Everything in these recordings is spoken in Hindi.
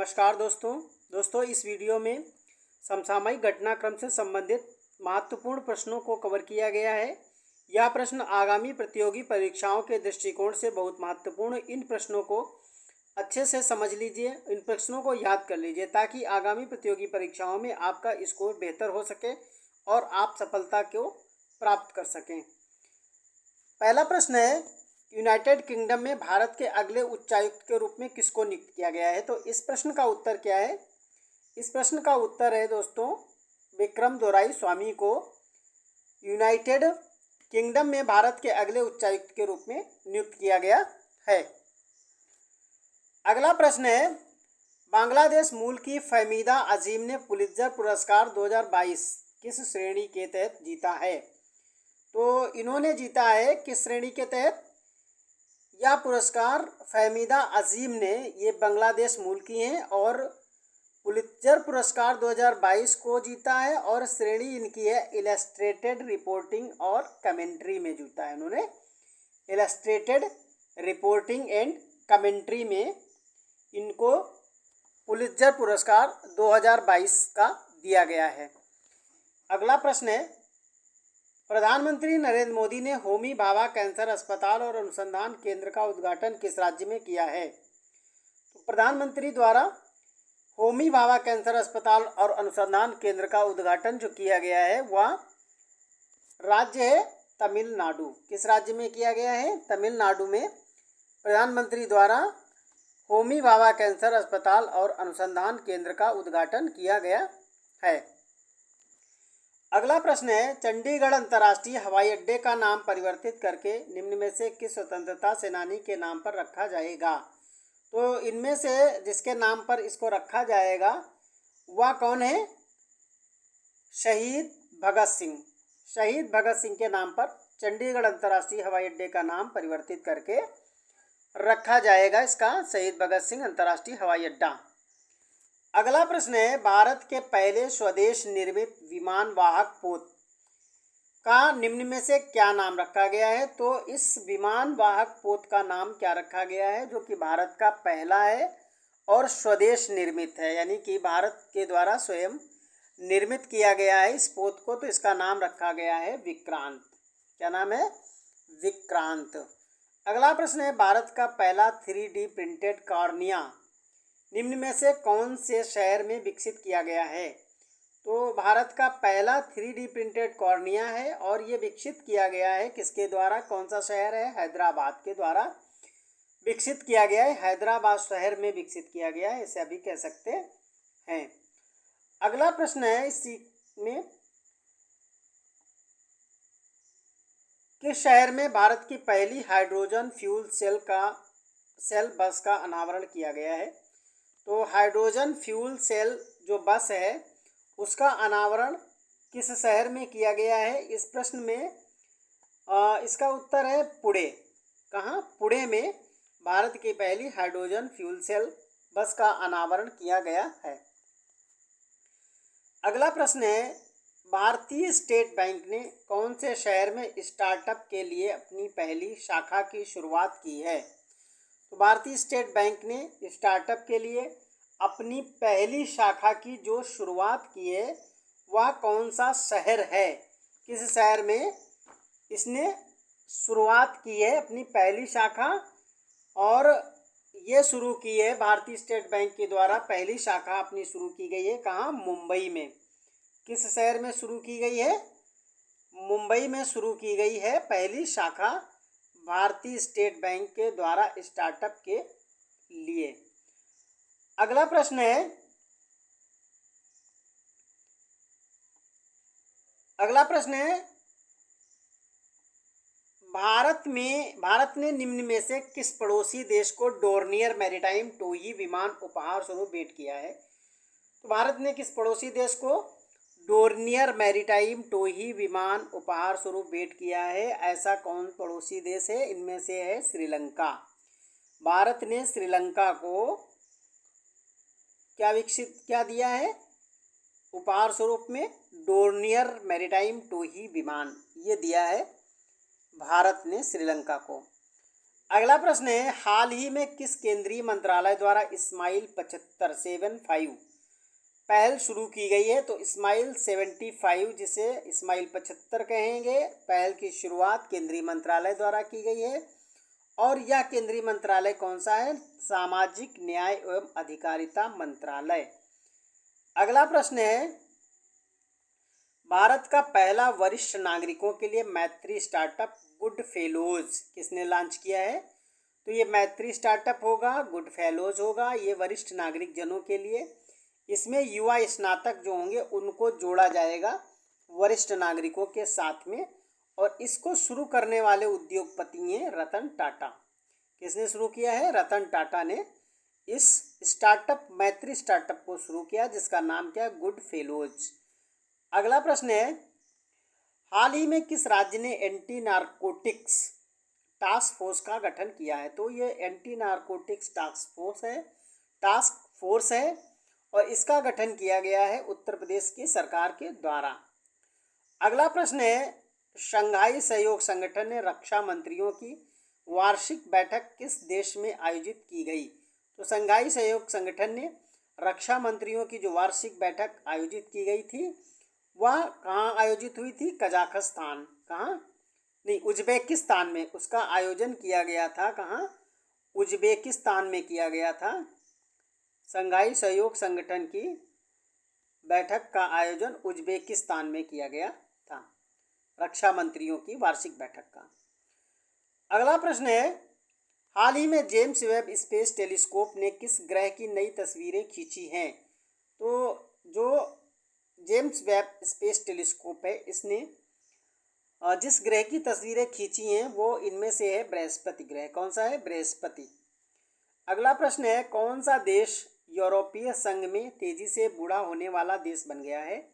नमस्कार दोस्तों इस वीडियो में समसामयिक घटनाक्रम से संबंधित महत्वपूर्ण प्रश्नों को कवर किया गया है। यह प्रश्न आगामी प्रतियोगी परीक्षाओं के दृष्टिकोण से बहुत महत्वपूर्ण। इन प्रश्नों को अच्छे से समझ लीजिए, इन प्रश्नों को याद कर लीजिए ताकि आगामी प्रतियोगी परीक्षाओं में आपका स्कोर बेहतर हो सके और आप सफलता को प्राप्त कर सकें। पहला प्रश्न है, यूनाइटेड किंगडम में भारत के अगले उच्चायुक्त के रूप में किसको नियुक्त किया गया है? तो इस प्रश्न का उत्तर क्या है? इस प्रश्न का उत्तर है दोस्तों, विक्रम दोराईस्वामी को यूनाइटेड किंगडम में भारत के अगले उच्चायुक्त के रूप में नियुक्त किया गया है। अगला प्रश्न है, बांग्लादेश मूल की फहमीदा अजीम ने पुलित्जर पुरस्कार 2022 किस श्रेणी के तहत जीता है? तो इन्होंने जीता है किस श्रेणी के तहत? यह पुरस्कार फहमीदा अजीम ने, ये बांग्लादेश मूल की हैं और पुलित्जर पुरस्कार 2022 को जीता है और श्रेणी इनकी है इलस्ट्रेटेड रिपोर्टिंग और कमेंट्री में जीता है। इन्होंने इलस्ट्रेटेड रिपोर्टिंग एंड कमेंट्री में इनको पुलित्जर पुरस्कार 2022 का दिया गया है। अगला प्रश्न है, प्रधानमंत्री नरेंद्र मोदी ने होमी भाभा कैंसर अस्पताल और अनुसंधान केंद्र का उद्घाटन किस राज्य में किया है? तो प्रधानमंत्री द्वारा होमी भाभा कैंसर अस्पताल और अनुसंधान केंद्र का उद्घाटन जो किया गया है वह राज्य है तमिलनाडु। किस राज्य में किया गया है? तमिलनाडु में प्रधानमंत्री द्वारा होमी भाभा कैंसर अस्पताल और अनुसंधान केंद्र का उद्घाटन किया गया है। अगला प्रश्न है, चंडीगढ़ अंतर्राष्ट्रीय हवाई अड्डे का नाम परिवर्तित करके निम्न में से किस स्वतंत्रता सेनानी के नाम पर रखा जाएगा? तो इनमें से जिसके नाम पर इसको रखा जाएगा वह कौन है? शहीद भगत सिंह। शहीद भगत सिंह के नाम पर चंडीगढ़ अंतर्राष्ट्रीय हवाई अड्डे का नाम परिवर्तित करके रखा जाएगा इसका शहीद भगत सिंह अंतर्राष्ट्रीय हवाई अड्डा। अगला प्रश्न है, भारत के पहले स्वदेश निर्मित विमान वाहक पोत का निम्न में से क्या नाम रखा गया है? तो इस विमान वाहक पोत का नाम क्या रखा गया है जो कि भारत का पहला है और स्वदेश निर्मित है, यानी कि भारत के द्वारा स्वयं निर्मित किया गया है इस पोत को। तो इसका नाम रखा गया है विक्रांत। क्या नाम है? विक्रांत। अगला प्रश्न है, भारत का पहला 3D प्रिंटेड कॉर्निया निम्न में से कौन से शहर में विकसित किया गया है? तो भारत का पहला 3D प्रिंटेड कॉर्निया है और ये विकसित किया गया है किसके द्वारा? कौन सा शहर है? हैदराबाद के द्वारा विकसित किया गया है। हैदराबाद शहर में विकसित किया गया है, इसे अभी कह सकते हैं। अगला प्रश्न है, इसी में किस शहर में भारत की पहली हाइड्रोजन फ्यूल सेल बस का अनावरण किया गया है? तो हाइड्रोजन फ्यूल सेल जो बस है उसका अनावरण किस शहर में किया गया है? इस प्रश्न में इसका उत्तर है पुणे। कहाँ? पुणे में भारत की पहली हाइड्रोजन फ्यूल सेल बस का अनावरण किया गया है। अगला प्रश्न है, भारतीय स्टेट बैंक ने कौन से शहर में स्टार्टअप के लिए अपनी पहली शाखा की शुरुआत की है? तो भारतीय स्टेट बैंक ने स्टार्टअप के लिए अपनी पहली शाखा की जो शुरुआत की है वह कौन सा शहर है? किस शहर में इसने शुरुआत की है अपनी पहली शाखा? और ये शुरू की है भारतीय स्टेट बैंक के द्वारा पहली शाखा अपनी शुरू की गई है। कहाँ? मुंबई में। किस शहर में शुरू की गई है? मुंबई में शुरू की गई है पहली शाखा भारतीय स्टेट बैंक के द्वारा स्टार्टअप के लिए। अगला प्रश्न है, भारत ने निम्न में से किस पड़ोसी देश को डोर्नियर मैरीटाइम टोही विमान उपहार स्वरूप भेंट किया है? तो भारत ने किस पड़ोसी देश को डोर्नियर मैरीटाइम टोही विमान उपहार स्वरूप भेंट किया है? ऐसा कौन पड़ोसी देश है? इनमें से है श्रीलंका। भारत ने श्रीलंका को क्या दिया है उपहार स्वरूप में? डोर्नियर मैरीटाइम टोही विमान, ये दिया है भारत ने श्रीलंका को। अगला प्रश्न है, हाल ही में किस केंद्रीय मंत्रालय द्वारा स्माइल 75 पहल शुरू की गई है? तो स्माइल 75, जिसे स्माइल 75 कहेंगे, पहल की शुरुआत केंद्रीय मंत्रालय द्वारा की गई है। और यह केंद्रीय मंत्रालय कौन सा है? सामाजिक न्याय एवं अधिकारिता मंत्रालय। अगला प्रश्न है, भारत का पहला वरिष्ठ नागरिकों के लिए मैत्री स्टार्टअप गुड फेलोज किसने लॉन्च किया है? तो ये मैत्री स्टार्टअप होगा, गुड फेलोज होगा, ये वरिष्ठ नागरिक जनों के लिए। इसमें युवा स्नातक जो होंगे उनको जोड़ा जाएगा वरिष्ठ नागरिकों के साथ में। और इसको शुरू करने वाले उद्योगपति हैं रतन टाटा। किसने शुरू किया है? रतन टाटा ने इस स्टार्टअप मैत्री स्टार्टअप को शुरू किया, जिसका नाम क्या है? Good fellows. अगला प्रश्न है, हाल ही में किस राज्य ने एंटी नारकोटिक्स टास्क फोर्स का गठन किया है? तो ये एंटी नारकोटिक्स टास्क फोर्स है और इसका गठन किया गया है उत्तर प्रदेश की सरकार के द्वारा। अगला प्रश्न है, शंघाई सहयोग संगठन ने रक्षा मंत्रियों की वार्षिक बैठक किस देश में आयोजित की गई? तो शंघाई सहयोग संगठन ने रक्षा मंत्रियों की जो वार्षिक बैठक आयोजित की गई थी वह कहाँ आयोजित हुई थी? कजाकिस्तान। कहाँ? नहीं, उज्बेकिस्तान में उसका आयोजन किया गया था। कहाँ? उज्बेकिस्तान में किया गया था। शंघाई सहयोग संगठन की बैठक का आयोजन उज्बेकिस्तान में किया गया था, रक्षा मंत्रियों की वार्षिक बैठक का। अगला प्रश्न है, हाल ही में जेम्स वेब स्पेस टेलीस्कोप ने किस ग्रह की नई तस्वीरें खींची हैं? तो जो जेम्स वेब स्पेस टेलीस्कोप है, इसने जिस ग्रह की तस्वीरें खींची हैं वो इनमें से है बृहस्पति ग्रह। कौन सा है? बृहस्पति। अगला प्रश्न है, कौन सा देश यूरोपीय संघ में तेजी से बूढ़ा होने वाला देश बन गया है?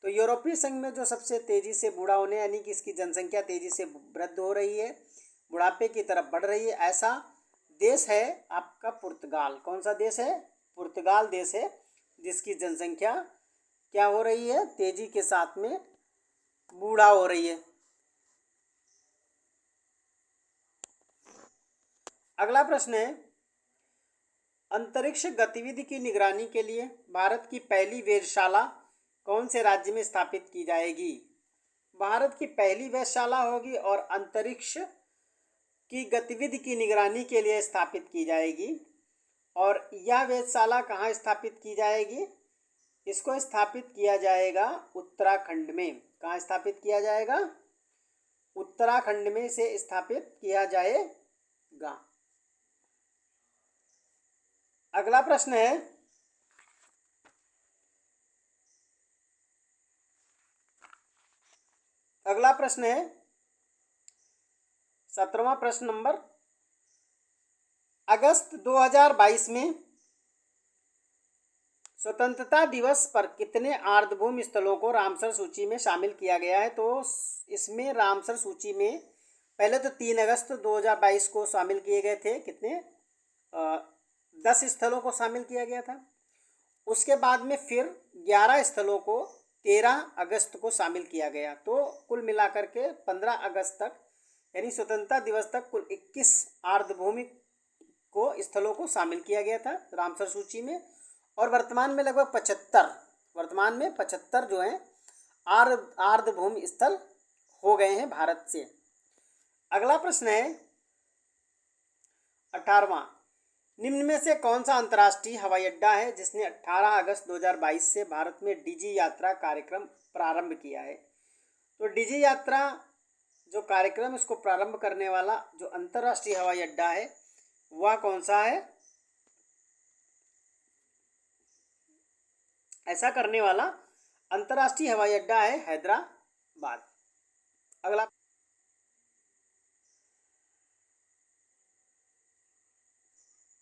तो यूरोपीय संघ में जो सबसे तेजी से बूढ़ा होने, यानी कि इसकी जनसंख्या तेजी से वृद्ध हो रही है, बुढ़ापे की तरफ बढ़ रही है, ऐसा देश है आपका पुर्तगाल। कौन सा देश है? पुर्तगाल देश है, जिसकी जनसंख्या क्या हो रही है? तेजी के साथ में बूढ़ा हो रही है। अगला प्रश्न है, अंतरिक्ष गतिविधि की निगरानी के लिए भारत की पहली वेधशाला कौन से राज्य में स्थापित की जाएगी? भारत की पहली वेधशाला होगी और अंतरिक्ष की गतिविधि की निगरानी के लिए स्थापित की जाएगी। और यह वेधशाला कहाँ स्थापित की जाएगी? इसको स्थापित किया जाएगा उत्तराखंड में। कहाँ स्थापित किया जाएगा? उत्तराखंड में से स्थापित किया जाएगा। अगला प्रश्न है, अगला प्रश्न है 17वां प्रश्न नंबर, अगस्त 2022 में स्वतंत्रता दिवस पर कितने आर्द्रभूमि स्थलों को रामसर सूची में शामिल किया गया है? तो इसमें रामसर सूची में पहले तो 3 अगस्त 2022 को शामिल किए गए थे। कितने? 10 स्थलों को शामिल किया गया था। उसके बाद में फिर 11 स्थलों को 13 अगस्त को शामिल किया गया। तो कुल मिलाकर के 15 अगस्त तक, यानी स्वतंत्रता दिवस तक, कुल 21 आर्द्रभूमि को स्थलों को शामिल किया गया था रामसर सूची में। और वर्तमान में लगभग 75 जो हैं आर्द्रभूमि स्थल हो गए हैं भारत से। अगला प्रश्न है 18वां, निम्न में से कौन सा अंतर्राष्ट्रीय हवाई अड्डा है जिसने 18 अगस्त 2022 से भारत में डिजी यात्रा कार्यक्रम प्रारंभ किया है? तो डिजी यात्रा जो कार्यक्रम इसको प्रारंभ करने वाला जो अंतर्राष्ट्रीय हवाई अड्डा है वह कौन सा है? ऐसा करने वाला अंतर्राष्ट्रीय हवाई अड्डा है हैदराबाद। अगला,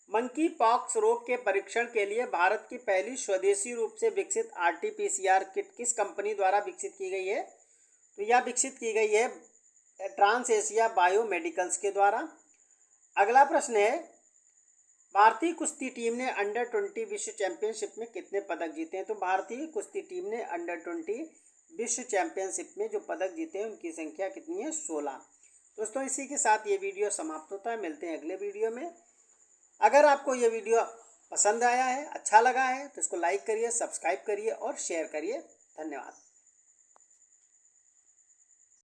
मंकी पॉक्स रोग के परीक्षण के लिए भारत की पहली स्वदेशी रूप से विकसित आरटी-पीसीआर किट किस कंपनी द्वारा विकसित की गई है? तो यह विकसित की गई है ट्रांस एशिया बायोमेडिकल्स के द्वारा। अगला प्रश्न है, भारतीय कुश्ती टीम ने अंडर 20 विश्व चैंपियनशिप में कितने पदक जीते हैं? तो भारतीय कुश्ती टीम ने अंडर 20 विश्व चैंपियनशिप में जो पदक जीते हैं उनकी संख्या कितनी है? 16। दोस्तों इसी के साथ ये वीडियो समाप्त होता है। मिलते हैं अगले वीडियो में। अगर आपको ये वीडियो पसंद आया है, अच्छा लगा है, तो इसको लाइक करिए, सब्सक्राइब करिए और शेयर करिए। धन्यवाद।